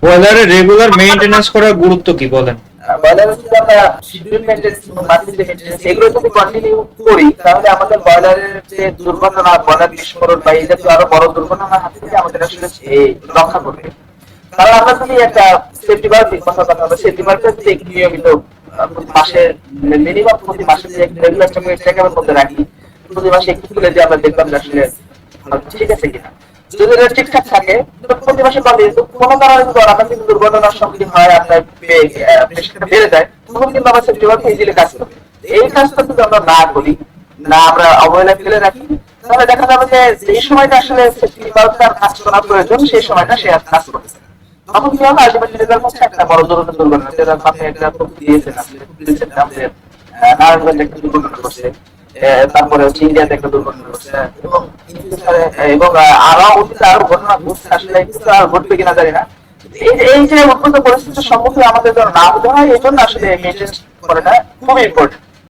বয়লারের regular maintenance করার গুরুত্ব কি বলেন? বয়লার যদি আমরা শিডিউল মেইনটেনেন্স মান্থলি মেইনটেনেন্স এগুলো যদি কন্টিনিউ করি তাহলে আমাদের বয়লারের যে দুর্ঘটনা, বয়লার বিস্ফোরণ বা এই জাতীয় আরো বড় দুর্ঘটনার হাত থেকে আমাদের আসলে রক্ষা করবে। কারণ আমরা যদি একটা সেফটি বাল্বের কথা বলবো, সেফটি বাল্বের যে নিয়মিত প্রতি মাসে মিনিমাম প্রতি মাসে যে রেগুলার চেকআপের মধ্যে রাখি, প্রতি মাসে একটু খুলে যে আমরা দেখলাম যে আসলে ঠিক আছে কিনা। যদি এটা ঠিকঠাক থাকে প্রতি মাসে পাবে, কিন্তু কোনো কারণে যদি হঠাৎ কিন্তু দুর্ঘটনার সম্মুখীন হয়, আপনার প্রেশারটা বেড়ে যায়, তখন কিন্তু আমার সেফটি বাল্ব ইজিলি কাজ করবে। এই কাজটা যদি আমরা না করি, না আমরা অবহেলায় ফেলে রাখি, তাহলে দেখা যাবে যে এই সময়টা আসলে সেফটি বাল্বটার কাজ করা প্রয়োজন, সেই সময়টা সে আর কাজ করতেছে না। তখন কি হবে, আলটিমেটলি রেজাল্ট হচ্ছে একটা বড় ধরনের দুর্ঘটনা। যেটা আপনি একটা খুব দিয়েছেন, আসলে খুব দিয়েছেন আমাদের নারায়ণগঞ্জে একটা দুর্ঘটনা ঘটছে, তারপরে হচ্ছে ইন্ডিয়াতে একটা দুর্ঘটনা ঘটছে, এবং এবং আরো অতীতে আরো ঘটনা ঘটছে, আসলে কিছু আর ঘটবে কিনা জানি না। এই যে উদ্ভূত পরিস্থিতির সম্মুখীন আমাদের যেন না হতে হয়, এই জন্য আসলে মেনটেন্স করাটা খুবই ইম্পর্টেন্ট।